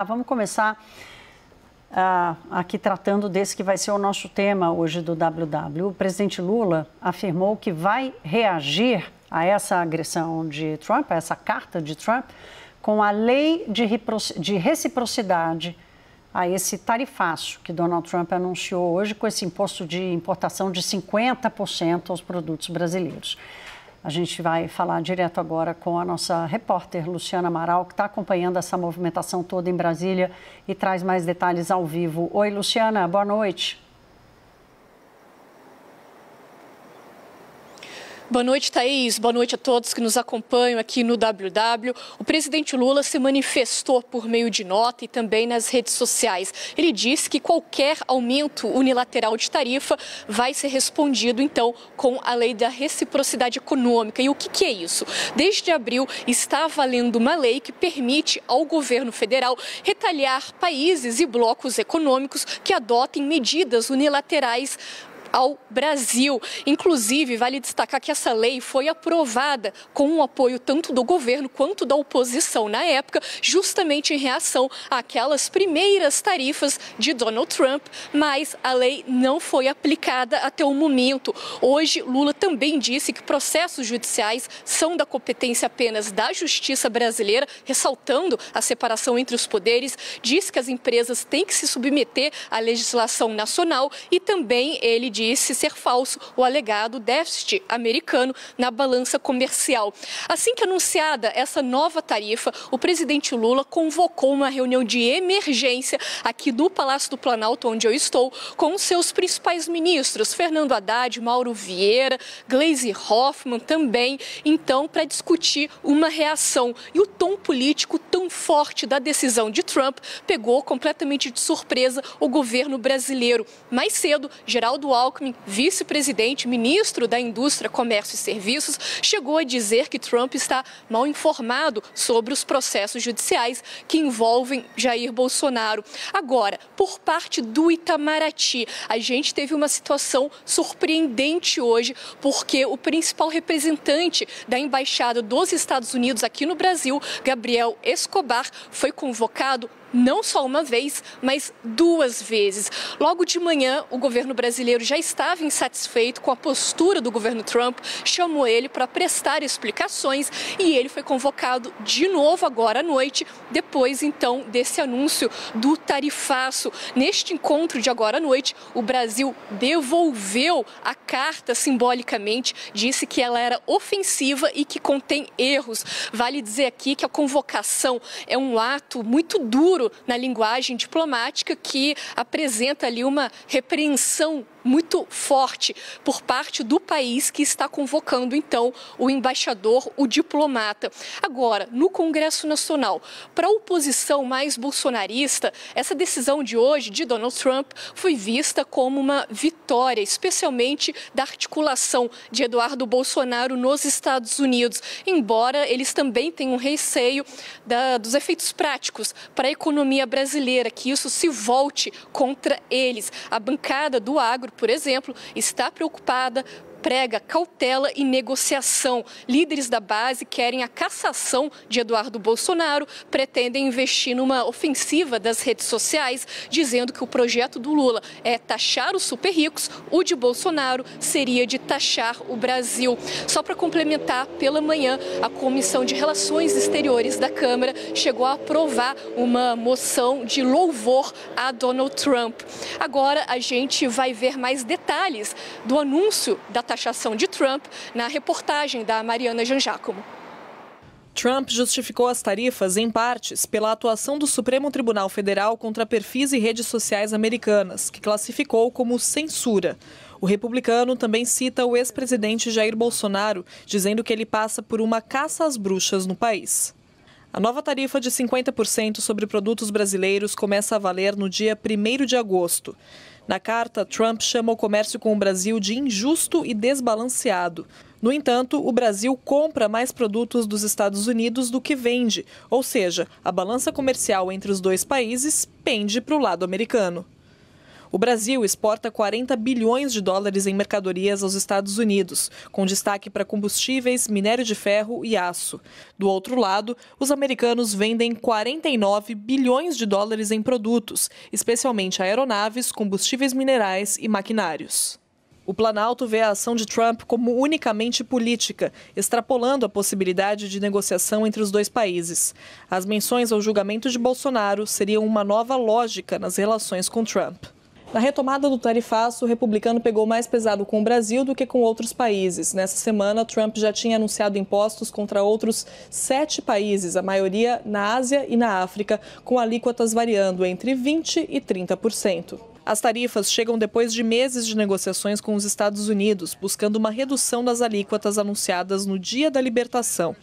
Vamos começar aqui tratando desse que vai ser o nosso tema hoje do WW. O presidente Lula afirmou que vai reagir a essa agressão de Trump, a essa carta de Trump, com a lei de reciprocidade, a esse tarifaço que Donald Trump anunciou hoje, com esse imposto de importação de 50% aos produtos brasileiros. A gente vai falar direto agora com a nossa repórter Luciana Amaral, que está acompanhando essa movimentação toda em Brasília e traz mais detalhes ao vivo. Oi, Luciana, boa noite. Boa noite, Thaís. Boa noite a todos que nos acompanham aqui no WW. O presidente Lula se manifestou por meio de nota e também nas redes sociais. Ele disse que qualquer aumento unilateral de tarifa vai ser respondido, então, com a lei da reciprocidade econômica. E o que é isso? Desde abril está valendo uma lei que permite ao governo federal retaliar países e blocos econômicos que adotem medidas unilaterais ao Brasil. Inclusive, vale destacar que essa lei foi aprovada com o apoio tanto do governo quanto da oposição na época, justamente em reação àquelas primeiras tarifas de Donald Trump, mas a lei não foi aplicada até o momento. Hoje, Lula também disse que processos judiciais são da competência apenas da justiça brasileira, ressaltando a separação entre os poderes, disse que as empresas têm que se submeter à legislação nacional e também ele disse ser falso o alegado déficit americano na balança comercial. Assim que anunciada essa nova tarifa, o presidente Lula convocou uma reunião de emergência aqui do Palácio do Planalto, onde eu estou, com seus principais ministros, Fernando Haddad, Mauro Vieira, Gleisi Hoffmann também, então, para discutir uma reação. E o tom político tão forte da decisão de Trump pegou completamente de surpresa o governo brasileiro. Mais cedo, Geraldo Alckmin, vice-presidente, ministro da Indústria, Comércio e Serviços, chegou a dizer que Trump está mal informado sobre os processos judiciais que envolvem Jair Bolsonaro. Agora, por parte do Itamaraty, a gente teve uma situação surpreendente hoje, porque o principal representante da Embaixada dos Estados Unidos aqui no Brasil, Gabriel Escobar, foi convocado não só uma vez, mas duas vezes. Logo de manhã, o governo brasileiro já estava insatisfeito com a postura do governo Trump, chamou ele para prestar explicações e ele foi convocado de novo agora à noite, depois então desse anúncio do tarifaço. Neste encontro de agora à noite, o Brasil devolveu a carta simbolicamente, disse que ela era ofensiva e que contém erros. Vale dizer aqui que a convocação é um ato muito duro na linguagem diplomática que apresenta ali uma repreensão muito forte por parte do país que está convocando, então, o embaixador, o diplomata. Agora, no Congresso Nacional, para a oposição mais bolsonarista, essa decisão de hoje de Donald Trump foi vista como uma vitória, especialmente da articulação de Eduardo Bolsonaro nos Estados Unidos, embora eles também tenham receio dos efeitos práticos para a economia brasileira, que isso se volte contra eles. A bancada do agro, por exemplo, está preocupada, prega cautela e negociação. Líderes da base querem a cassação de Eduardo Bolsonaro, pretendem investir numa ofensiva das redes sociais, dizendo que o projeto do Lula é taxar os super ricos, o de Bolsonaro seria de taxar o Brasil. Só para complementar, pela manhã, a Comissão de Relações Exteriores da Câmara chegou a aprovar uma moção de louvor a Donald Trump. Agora a gente vai ver mais detalhes do anúncio da taxação de Trump na reportagem da Mariana Jangiacomo. Trump justificou as tarifas, em partes, pela atuação do Supremo Tribunal Federal contra perfis e redes sociais americanas, que classificou como censura. O republicano também cita o ex-presidente Jair Bolsonaro, dizendo que ele passa por uma caça às bruxas no país. A nova tarifa de 50% sobre produtos brasileiros começa a valer no dia 1º de agosto. Na carta, Trump chama o comércio com o Brasil de injusto e desbalanceado. No entanto, o Brasil compra mais produtos dos Estados Unidos do que vende, ou seja, a balança comercial entre os dois países pende para o lado americano. O Brasil exporta 40 bilhões de dólares em mercadorias aos Estados Unidos, com destaque para combustíveis, minério de ferro e aço. Do outro lado, os americanos vendem 49 bilhões de dólares em produtos, especialmente aeronaves, combustíveis minerais e maquinários. O Planalto vê a ação de Trump como unicamente política, extrapolando a possibilidade de negociação entre os dois países. As menções ao julgamento de Bolsonaro seriam uma nova lógica nas relações com Trump. Na retomada do tarifaço, o republicano pegou mais pesado com o Brasil do que com outros países. Nessa semana, Trump já tinha anunciado impostos contra outros 7 países, a maioria na Ásia e na África, com alíquotas variando entre 20% e 30%. As tarifas chegam depois de meses de negociações com os Estados Unidos, buscando uma redução das alíquotas anunciadas no dia da libertação.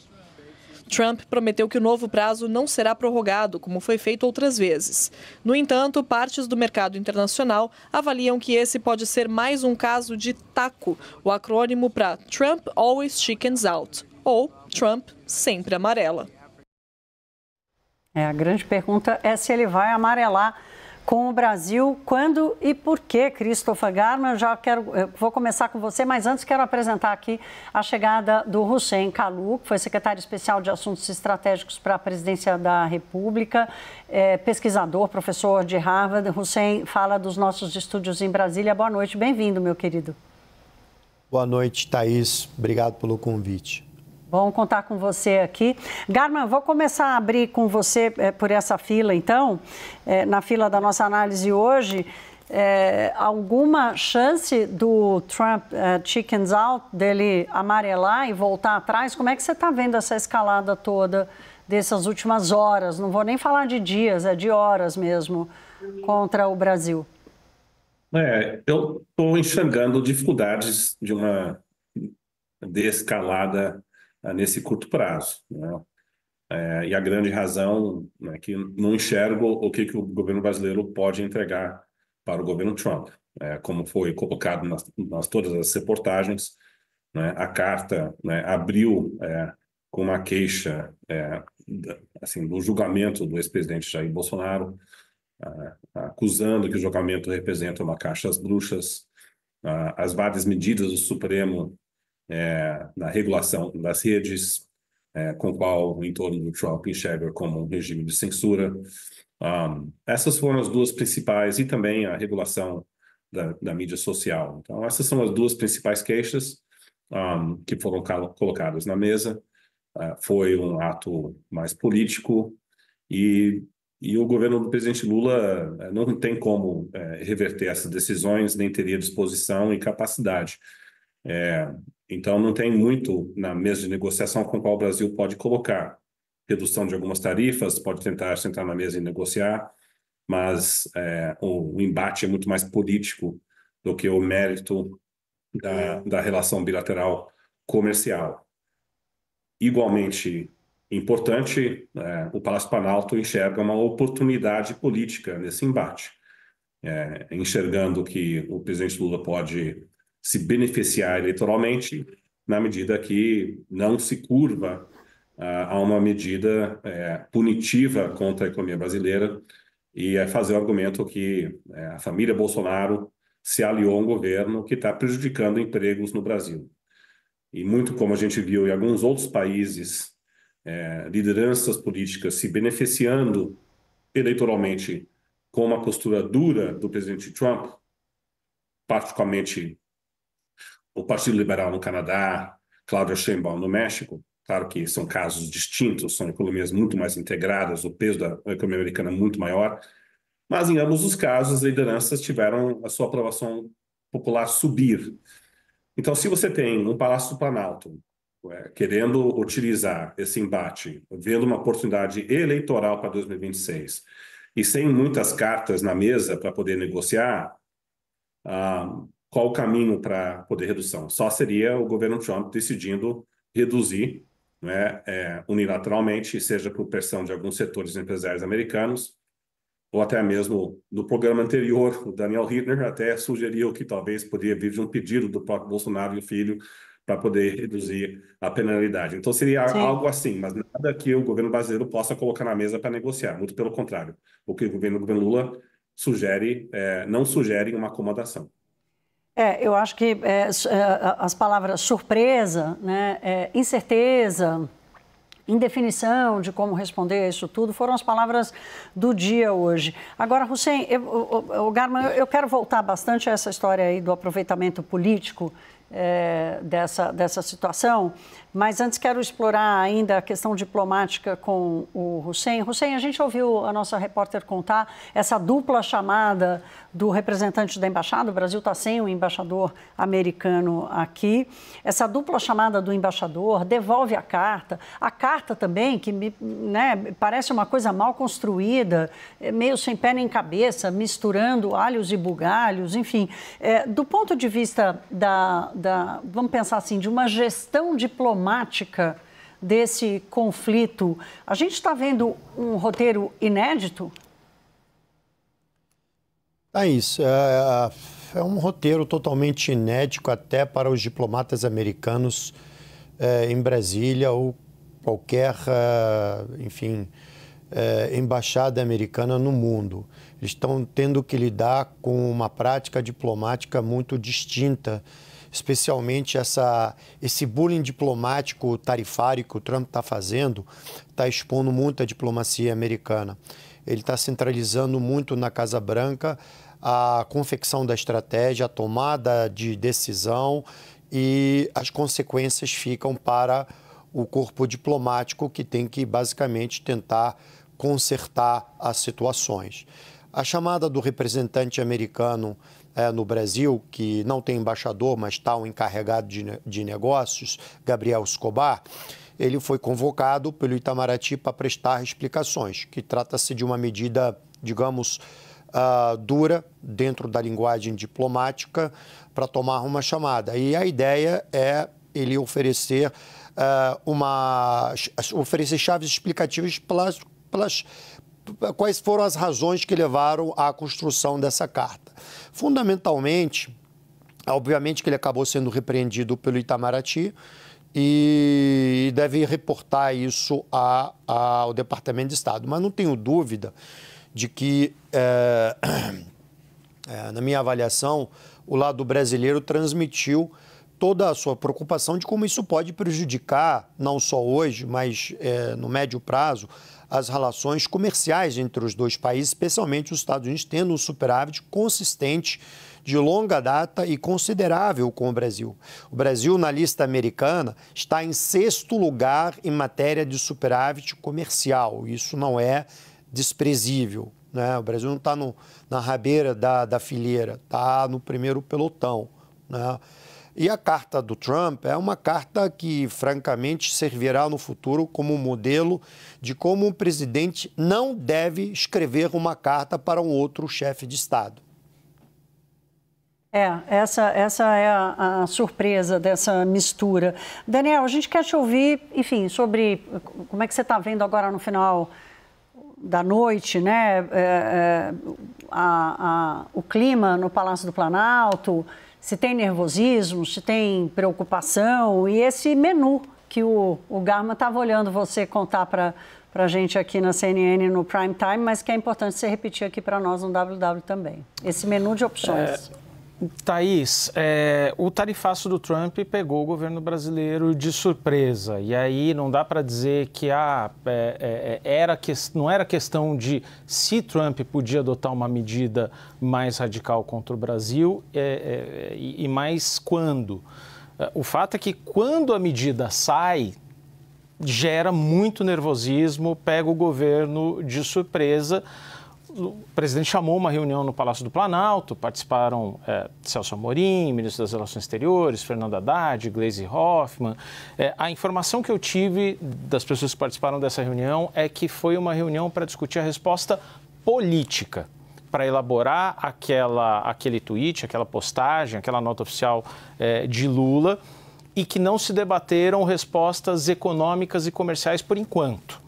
Trump prometeu que o novo prazo não será prorrogado, como foi feito outras vezes. No entanto, partes do mercado internacional avaliam que esse pode ser mais um caso de TACO, o acrônimo para Trump Always Chickens Out, ou Trump sempre amarela. A grande pergunta é se ele vai amarelar com o Brasil, quando e por quê, Christopher Garman? Eu vou começar com você, mas antes quero apresentar aqui a chegada do Hussein Kalu, que foi secretário especial de Assuntos Estratégicos para a Presidência da República, pesquisador, professor de Harvard. Hussein fala dos nossos estúdios em Brasília. Boa noite, bem-vindo, meu querido. Boa noite, Thaís. Obrigado pelo convite. Bom contar com você aqui. Garman, vou começar a abrir com você por essa fila, então, na fila da nossa análise hoje. Alguma chance do Trump chickens out, dele amarelar e voltar atrás? Como é que você está vendo essa escalada toda dessas últimas horas? Não vou nem falar de dias, é de horas mesmo, contra o Brasil. Eu estou enxergando dificuldades de uma desescalada nesse curto prazo, né? E a grande razão é que não enxergo o que o governo brasileiro pode entregar para o governo Trump. Como foi colocado nas todas as reportagens, né? A carta, né, abriu com uma queixa assim, do julgamento do ex-presidente Jair Bolsonaro, acusando que o julgamento representa uma caixa às bruxas, as várias medidas do Supremo na regulação das redes, com o qual o entorno do Trump enxerga como um regime de censura. Essas foram as duas principais, e também a regulação da mídia social. Então, essas são as duas principais queixas que foram colocadas na mesa. Foi um ato mais político e o governo do presidente Lula não tem como reverter essas decisões, nem teria disposição e capacidade. Então, não tem muito na mesa de negociação com a qual o Brasil pode colocar. Redução de algumas tarifas, pode tentar sentar na mesa e negociar, mas o embate é muito mais político do que o mérito da relação bilateral comercial. Igualmente importante, o Palácio Planalto enxerga uma oportunidade política nesse embate, enxergando que o presidente Lula pode se beneficiar eleitoralmente na medida que não se curva a uma medida punitiva contra a economia brasileira e fazer o argumento que a família Bolsonaro se aliou a um governo que está prejudicando empregos no Brasil. E muito como a gente viu em alguns outros países, lideranças políticas se beneficiando eleitoralmente com uma postura dura do presidente Trump, particularmente o Partido Liberal no Canadá, Claudia Sheinbaum no México. Claro que são casos distintos, são economias muito mais integradas, o peso da economia americana é muito maior, mas em ambos os casos as lideranças tiveram a sua aprovação popular subir. Então, se você tem um Palácio do Planalto querendo utilizar esse embate, vendo uma oportunidade eleitoral para 2026 e sem muitas cartas na mesa para poder negociar, qual o caminho para poder redução? Só seria o governo Trump decidindo reduzir, né, unilateralmente, seja por pressão de alguns setores empresários americanos, ou até mesmo no programa anterior, o Daniel Hittner até sugeriu que talvez poderia vir de um pedido do próprio Bolsonaro e o filho para poder reduzir a penalidade. Então seria algo assim, mas nada que o governo brasileiro possa colocar na mesa para negociar, muito pelo contrário. O que o governo Lula não sugerem uma acomodação. Eu acho que as palavras surpresa, né, incerteza, indefinição de como responder a isso tudo foram as palavras do dia hoje. Agora, Hussein, Garma, eu quero voltar bastante a essa história aí do aproveitamento político dessa situação, mas antes quero explorar ainda a questão diplomática com o Hussein. Hussein, a gente ouviu a nossa repórter contar essa dupla chamada do representante da embaixada, o Brasil está sem um embaixador americano aqui, essa dupla chamada do embaixador devolve a carta também, que parece uma coisa mal construída, meio sem pé nem cabeça, misturando alhos e bugalhos, enfim. Do ponto de vista vamos pensar assim, de uma gestão diplomática desse conflito, a gente está vendo um roteiro inédito? Isso é um roteiro totalmente inédito até para os diplomatas americanos em Brasília ou qualquer, embaixada americana no mundo. Eles estão tendo que lidar com uma prática diplomática muito distinta, especialmente esse bullying diplomático tarifário que o Trump está fazendo, está expondo muito a diplomacia americana. Ele está centralizando muito na Casa Branca a confecção da estratégia, a tomada de decisão, e as consequências ficam para o corpo diplomático, que tem que basicamente tentar consertar as situações. A chamada do representante americano no Brasil, que não tem embaixador, mas está um encarregado de negócios, Gabriel Escobar, ele foi convocado pelo Itamaraty para prestar explicações, que trata-se de uma medida, digamos, dura dentro da linguagem diplomática para tomar uma chamada. E a ideia é ele oferecer chaves explicativas quais foram as razões que levaram à construção dessa carta. Fundamentalmente, obviamente que ele acabou sendo repreendido pelo Itamaraty e deve reportar isso ao Departamento de Estado. Mas não tenho dúvida de que, na minha avaliação, o lado brasileiro transmitiu toda a sua preocupação de como isso pode prejudicar, não só hoje, mas no médio prazo, as relações comerciais entre os dois países, especialmente os Estados Unidos, tendo um superávit consistente de longa data e considerável com o Brasil. O Brasil, na lista americana, está em 6º lugar em matéria de superávit comercial. Isso não é desprezível, né? O Brasil não está na rabeira da fileira, está no primeiro pelotão, né? E a carta do Trump é uma carta que, francamente, servirá no futuro como modelo de como um presidente não deve escrever uma carta para um outro chefe de Estado. Essa é a surpresa dessa mistura. Daniel, a gente quer te ouvir, enfim, sobre como é que você está vendo agora no final da noite, né? O clima no Palácio do Planalto, se tem nervosismo, se tem preocupação, e esse menu que o Garma estava olhando você contar para a gente aqui na CNN no Prime Time, mas que é importante você repetir aqui para nós no WW também. Esse menu de opções. Thaís, o tarifaço do Trump pegou o governo brasileiro de surpresa. E aí não dá para dizer que não era questão de se Trump podia adotar uma medida mais radical contra o Brasil e mais quando. O fato é que quando a medida sai, gera muito nervosismo, pega o governo de surpresa. O presidente chamou uma reunião no Palácio do Planalto, participaram Celso Amorim, ministro das Relações Exteriores, Fernando Haddad, Gleisi Hoffmann. A informação que eu tive das pessoas que participaram dessa reunião é que foi uma reunião para discutir a resposta política, para elaborar aquele tweet, aquela postagem, aquela nota oficial de Lula, e que não se debateram respostas econômicas e comerciais por enquanto.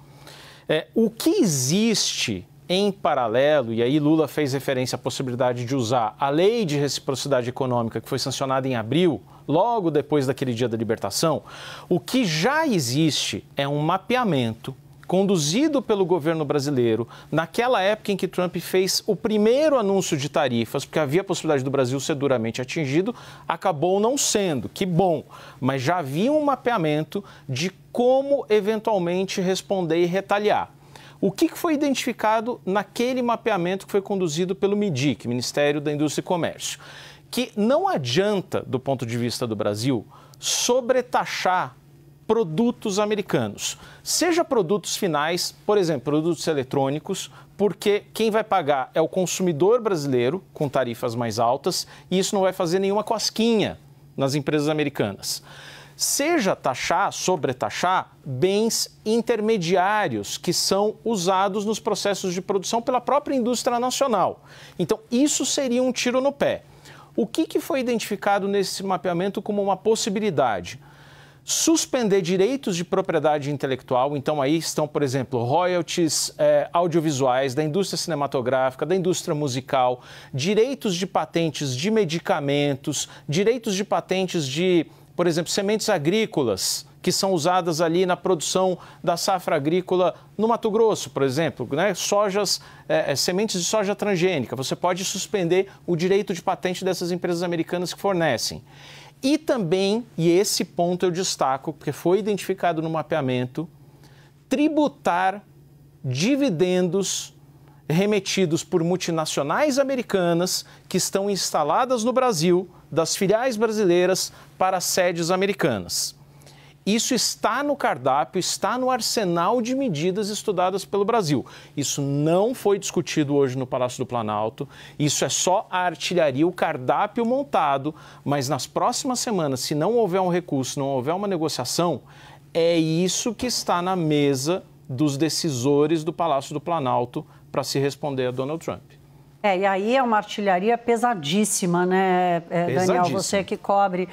O que existe em paralelo, e aí Lula fez referência à possibilidade de usar a lei de reciprocidade econômica, que foi sancionada em abril, logo depois daquele dia da libertação, o que já existe é um mapeamento conduzido pelo governo brasileiro, naquela época em que Trump fez o primeiro anúncio de tarifas, porque havia a possibilidade do Brasil ser duramente atingido, acabou não sendo, que bom, mas já havia um mapeamento de como eventualmente responder e retaliar. O que foi identificado naquele mapeamento que foi conduzido pelo MIDIC, Ministério da Indústria e Comércio? Que não adianta, do ponto de vista do Brasil, sobretaxar produtos americanos, seja produtos finais, por exemplo, produtos eletrônicos, porque quem vai pagar é o consumidor brasileiro, com tarifas mais altas, e isso não vai fazer nenhuma cosquinha nas empresas americanas. Seja taxar, sobretaxar, bens intermediários que são usados nos processos de produção pela própria indústria nacional. Então, isso seria um tiro no pé. O que foi identificado nesse mapeamento como uma possibilidade? Suspender direitos de propriedade intelectual, então aí estão, por exemplo, royalties audiovisuais, da indústria cinematográfica, da indústria musical, direitos de patentes de medicamentos, direitos de patentes de, por exemplo, sementes agrícolas, que são usadas ali na produção da safra agrícola no Mato Grosso, por exemplo, né? Sementes de soja transgênica. Você pode suspender o direito de patente dessas empresas americanas que fornecem. E também, e esse ponto eu destaco, porque foi identificado no mapeamento, tributar dividendos remetidos por multinacionais americanas que estão instaladas no Brasil, das filiais brasileiras para sedes americanas. Isso está no cardápio, está no arsenal de medidas estudadas pelo Brasil. Isso não foi discutido hoje no Palácio do Planalto, isso é só a artilharia, o cardápio montado, mas nas próximas semanas, se não houver um recurso, não houver uma negociação, é isso que está na mesa dos decisores do Palácio do Planalto para se responder a Donald Trump. E aí é uma artilharia pesadíssima, né, Daniel? Você que cobre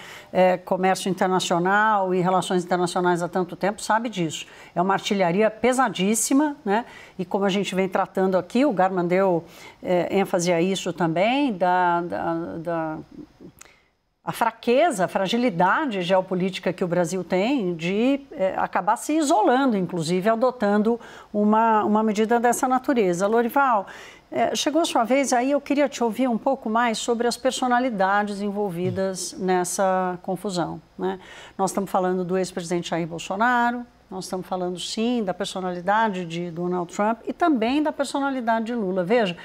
comércio internacional e relações internacionais há tanto tempo sabe disso. É uma artilharia pesadíssima, né? E como a gente vem tratando aqui, o Garman deu ênfase a isso também, a fraqueza, a fragilidade geopolítica que o Brasil tem de acabar se isolando, inclusive adotando uma medida dessa natureza. Lorival, chegou a sua vez, aí eu queria te ouvir um pouco mais sobre as personalidades envolvidas nessa confusão, né? Nós estamos falando do ex-presidente Jair Bolsonaro, nós estamos falando, sim, da personalidade de Donald Trump e também da personalidade de Lula. Veja,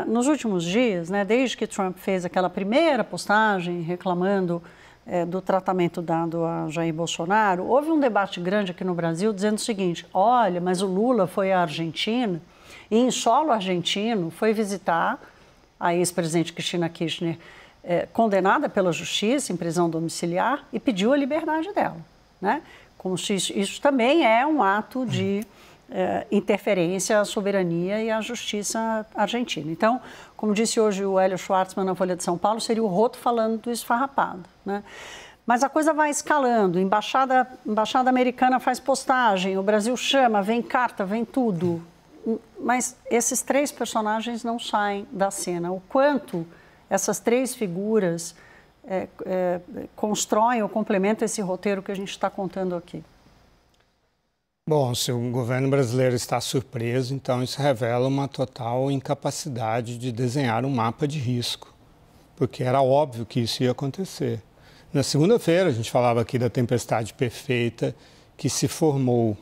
nos últimos dias, né, desde que Trump fez aquela primeira postagem reclamando do tratamento dado a Jair Bolsonaro, houve um debate grande aqui no Brasil dizendo o seguinte: olha, mas o Lula foi à Argentina e em solo argentino foi visitar a ex-presidente Cristina Kirchner, condenada pela justiça em prisão domiciliar, e pediu a liberdade dela, né? Como se isso também é um ato de interferência à soberania e à justiça argentina. Então, como disse hoje o Hélio Schwartzman na Folha de São Paulo, seria o Roto falando do esfarrapado, né? Mas a coisa vai escalando, embaixada americana faz postagem, o Brasil chama, vem carta, vem tudo. Mas esses três personagens não saem da cena. O quanto essas três figuras constroem ou complementam esse roteiro que a gente está contando aqui? Bom, se o governo brasileiro está surpreso, então isso revela uma total incapacidade de desenhar um mapa de risco, porque era óbvio que isso ia acontecer. Na segunda-feira, a gente falava aqui da tempestade perfeita que se formou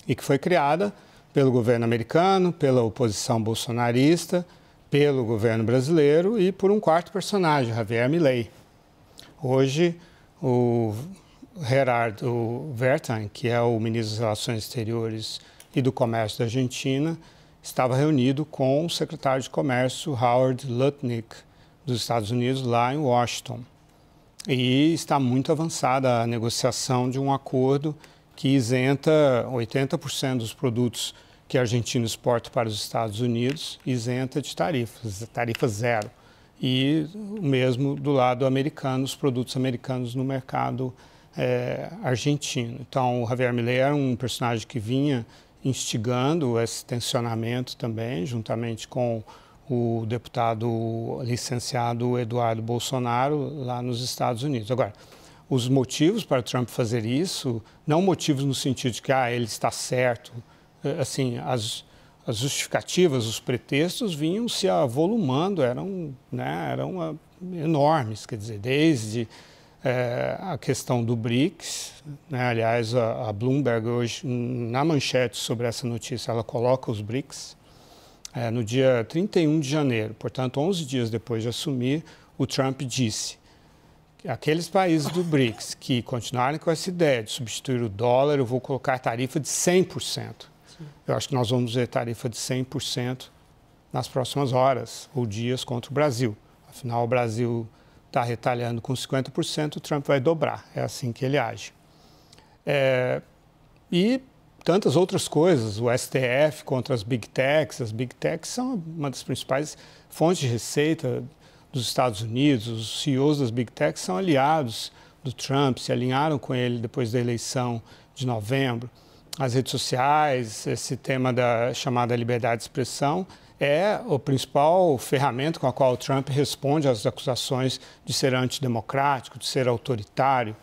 e que foi criada pelo governo americano, pela oposição bolsonarista, pelo governo brasileiro e por um quarto personagem, Javier Milei. Hoje, o Gerardo Wertheim, que é o ministro das Relações Exteriores e do Comércio da Argentina, estava reunido com o secretário de Comércio, Howard Lutnick, dos Estados Unidos, lá em Washington. E está muito avançada a negociação de um acordo que isenta 80% dos produtos que a Argentina exporta para os Estados Unidos, isenta de tarifas, tarifa zero. E o mesmo do lado americano, os produtos americanos no mercado argentino. Então, o Javier Milei era um personagem que vinha instigando esse tensionamento também, juntamente com o deputado licenciado Eduardo Bolsonaro, lá nos Estados Unidos. Agora, os motivos para Trump fazer isso, não motivos no sentido de que ele está certo assim, as justificativas, os pretextos vinham se avolumando, eram enormes, quer dizer, desde a questão do BRICS, né? Aliás, a Bloomberg hoje, na manchete sobre essa notícia, ela coloca os BRICS no dia 31 de janeiro, portanto, 11 dias depois de assumir, o Trump disse que aqueles países do BRICS que continuarem com essa ideia de substituir o dólar, eu vou colocar tarifa de 100%. Eu acho que nós vamos ver tarifa de 100% nas próximas horas ou dias contra o Brasil. Afinal, o Brasil está retalhando com 50%, o Trump vai dobrar. É assim que ele age. E tantas outras coisas, o STF contra as Big Techs. As Big Techs são uma das principais fontes de receita dos Estados Unidos. Os CEOs das Big Techs são aliados do Trump, se alinharam com ele depois da eleição de novembro. As redes sociais, esse tema da chamada liberdade de expressão, é o principal ferramenta com a qual o Trump responde às acusações de ser antidemocrático, de ser autoritário.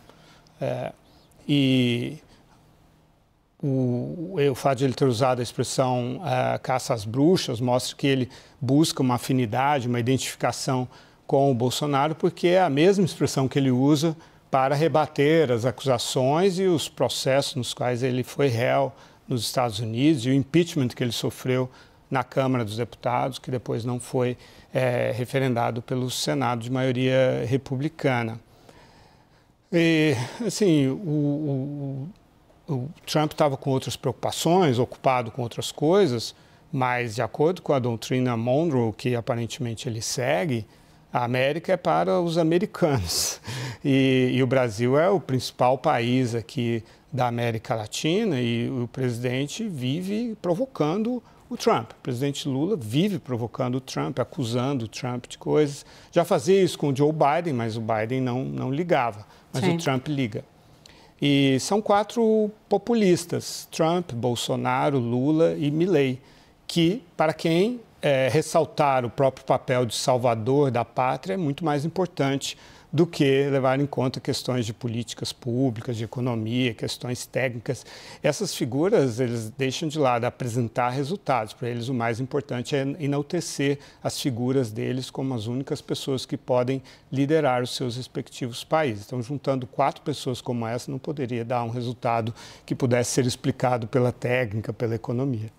O fato de ele ter usado a expressão caça às bruxas mostra que ele busca uma afinidade, uma identificação com o Bolsonaro, porque é a mesma expressão que ele usa para rebater as acusações e os processos nos quais ele foi réu nos Estados Unidos e o impeachment que ele sofreu na Câmara dos Deputados, que depois não foi referendado pelo Senado de maioria republicana. E, assim, o Trump estava com outras preocupações, ocupado com outras coisas, mas, de acordo com a doutrina Monroe, que aparentemente ele segue, a América é para os americanos. E o Brasil é o principal país aqui da América Latina e o presidente vive provocando o Trump. O presidente Lula vive provocando o Trump, acusando o Trump de coisas. Já fazia isso com o Joe Biden, mas o Biden não ligava. Mas Sim. O Trump liga. E são 4 populistas, Trump, Bolsonaro, Lula e Milei, que, para quem ressaltar o próprio papel de salvador da pátria é muito mais importante do que levar em conta questões de políticas públicas, de economia, questões técnicas. Essas figuras, eles deixam de lado apresentar resultados. Para eles, o mais importante é enaltecer as figuras deles como as únicas pessoas que podem liderar os seus respectivos países. Então, juntando 4 pessoas como essa, não poderia dar um resultado que pudesse ser explicado pela técnica, pela economia.